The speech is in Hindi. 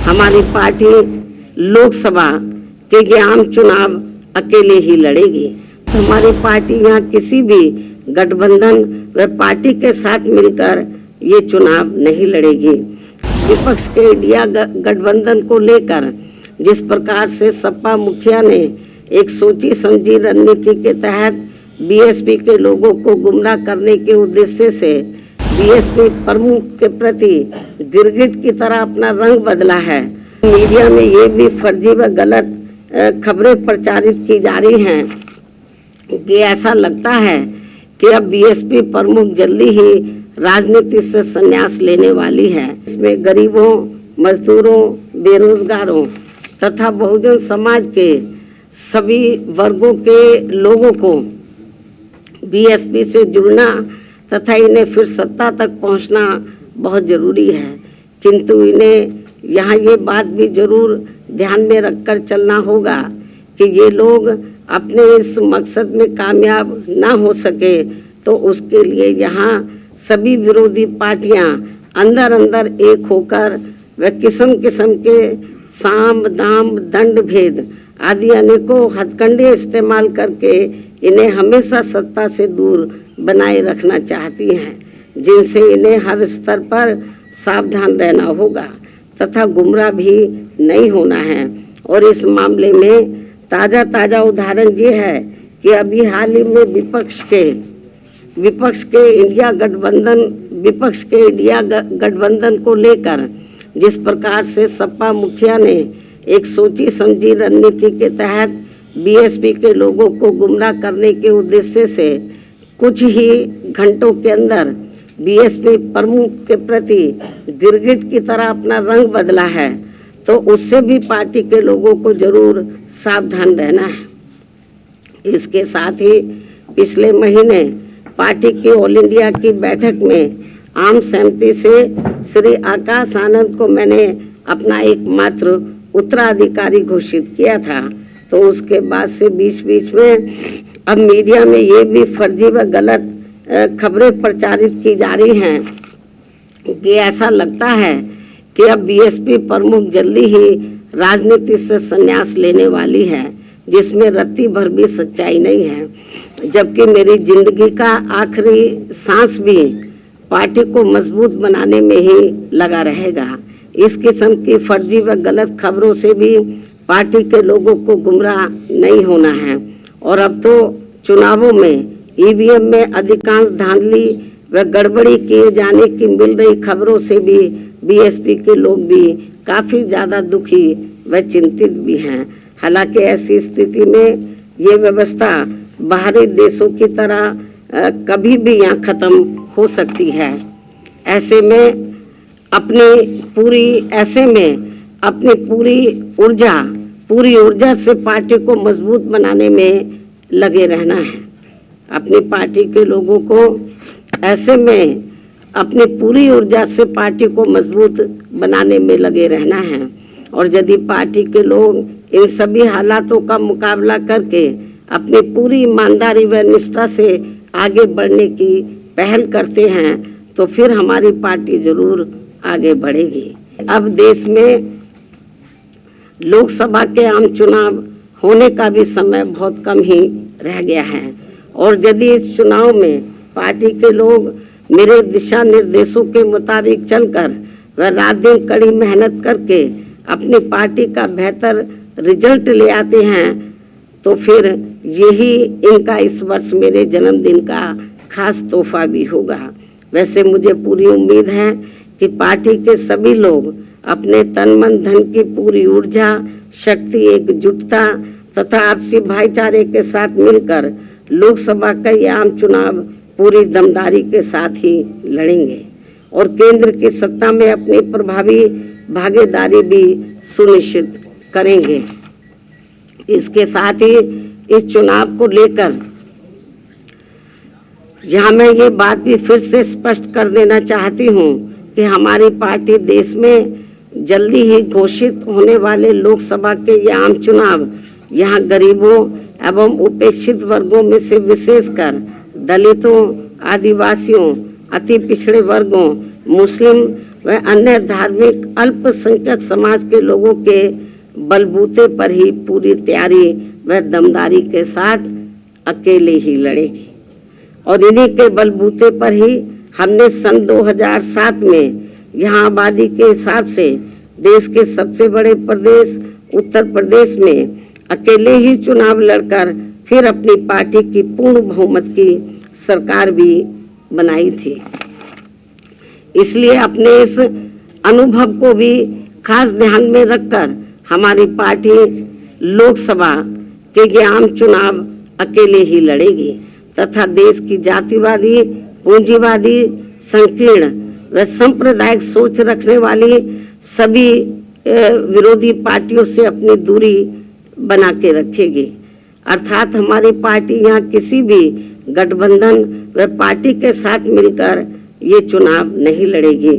हमारी पार्टी लोकसभा के ये आम चुनाव अकेले ही लड़ेगी। हमारी पार्टी यहाँ किसी भी गठबंधन व पार्टी के साथ मिलकर ये चुनाव नहीं लड़ेगी। विपक्ष के इंडिया गठबंधन को लेकर जिस प्रकार से सपा मुखिया ने एक सोची समझी रणनीति के तहत बीएसपी के लोगों को गुमराह करने के उद्देश्य से बीएसपी प्रमुख के प्रति गिरगिट की तरह अपना रंग बदला है। मीडिया में ये भी फर्जी व गलत खबरें प्रचारित की जा रही हैं कि ऐसा लगता है कि अब बीएसपी प्रमुख जल्दी ही राजनीति से संन्यास लेने वाली है। इसमें गरीबों, मजदूरों, बेरोजगारों तथा बहुजन समाज के सभी वर्गों के लोगों को बीएसपी से जुड़ना तथा इन्हें फिर सत्ता तक पहुंचना बहुत जरूरी है। किंतु इन्हें यहाँ ये बात भी जरूर ध्यान में रखकर चलना होगा कि ये लोग अपने इस मकसद में कामयाब ना हो सके तो उसके लिए यहाँ सभी विरोधी पार्टियां अंदर अंदर एक होकर व किस्म किस्म के साम दाम दंड भेद आदि अनेकों हथकंडे इस्तेमाल करके इन्हें हमेशा सत्ता से दूर बनाए रखना चाहती हैं, जिनसे इन्हें हर स्तर पर सावधान रहना होगा तथा गुमराह भी नहीं होना है। और इस मामले में ताजा उदाहरण ये है कि अभी हाल ही में विपक्ष के इंडिया गठबंधन को लेकर जिस प्रकार से सपा मुखिया ने एक सोची समझी रणनीति के तहत बीएसपी के लोगों को गुमराह करने के उद्देश्य से कुछ ही घंटों के अंदर बीएसपी प्रमुख के प्रति गिरगिट की तरह अपना रंग बदला है, तो उससे भी पार्टी के लोगों को जरूर सावधान रहना है। इसके साथ ही पिछले महीने पार्टी की ऑल इंडिया की बैठक में आम सहमति से श्री आकाश आनंद को मैंने अपना एकमात्र उत्तराधिकारी घोषित किया था। तो उसके बाद से बीच में अब मीडिया में ये भी फर्जी व गलत खबरें प्रचारित की जा रही हैं कि ऐसा लगता है कि अब बीएसपी प्रमुख जल्दी ही राजनीति से संन्यास लेने वाली है, जिसमें रत्ती भर भी सच्चाई नहीं है। जबकि मेरी जिंदगी का आखिरी सांस भी पार्टी को मजबूत बनाने में ही लगा रहेगा। इस किस्म की फर्जी व गलत खबरों से भी पार्टी के लोगों को गुमराह नहीं होना है। और अब तो चुनावों में ईवीएम में अधिकांश धांधली व गड़बड़ी किए जाने की मिल रही खबरों से भी बीएसपी के लोग भी काफी ज्यादा दुखी व चिंतित भी हैं। हालांकि ऐसी स्थिति में ये व्यवस्था बाहरी देशों की तरह कभी भी यहाँ खत्म हो सकती है। ऐसे में अपनी पूरी ऊर्जा से पार्टी को मजबूत बनाने में लगे रहना है। अपनी पार्टी के लोगों को ऐसे में अपनी पूरी ऊर्जा से पार्टी को मजबूत बनाने में लगे रहना है। और यदि पार्टी के लोग इन सभी हालातों का मुकाबला करके अपनी पूरी ईमानदारी व निष्ठा से आगे बढ़ने की पहल करते हैं तो फिर हमारी पार्टी जरूर आगे बढ़ेगी। अब देश में लोकसभा के आम चुनाव होने का भी समय बहुत कम ही रह गया है। और यदि इस चुनाव में पार्टी के लोग मेरे दिशा निर्देशों के मुताबिक चलकर व रात दिन कड़ी मेहनत करके अपनी पार्टी का बेहतर रिजल्ट ले आते हैं तो फिर यही इनका इस वर्ष मेरे जन्मदिन का खास तोहफा भी होगा। वैसे मुझे पूरी उम्मीद है कि पार्टी के सभी लोग अपने तन मन धन की पूरी ऊर्जा, शक्ति, एकजुटता तथा आपसी भाईचारे के साथ मिलकर लोकसभा का ये आम चुनाव पूरी दमदारी के साथ ही लड़ेंगे और केंद्र की सत्ता में अपनी प्रभावी भागीदारी भी सुनिश्चित करेंगे। इसके साथ ही इस चुनाव को लेकर यहाँ मैं ये बात भी फिर से स्पष्ट कर देना चाहती हूँ कि हमारी पार्टी देश में जल्दी ही घोषित होने वाले लोकसभा के ये आम चुनाव यहाँ गरीबों एवं उपेक्षित वर्गों में से विशेषकर दलितों, आदिवासियों, अति पिछड़े वर्गों, मुस्लिम व अन्य धार्मिक अल्पसंख्यक समाज के लोगों के बलबूते पर ही पूरी तैयारी व दमदारी के साथ अकेले ही लड़ेगी। और इन्हीं के बलबूते पर ही हमने सन 2007 में यहाँ आबादी के हिसाब से देश के सबसे बड़े प्रदेश उत्तर प्रदेश में अकेले ही चुनाव लड़कर फिर अपनी पार्टी की पूर्ण बहुमत की सरकार भी बनाई थी। इसलिए अपने इस अनुभव को भी खास ध्यान में रखकर हमारी पार्टी लोकसभा के आम चुनाव अकेले ही लड़ेगी तथा देश की जातिवादी, पूंजीवादी, संकीर्ण व सांप्रदायिक सोच रखने वाली सभी विरोधी पार्टियों से अपनी दूरी बना के रखेगी। अर्थात हमारी पार्टी यहाँ किसी भी गठबंधन व पार्टी के साथ मिलकर ये चुनाव नहीं लड़ेगी।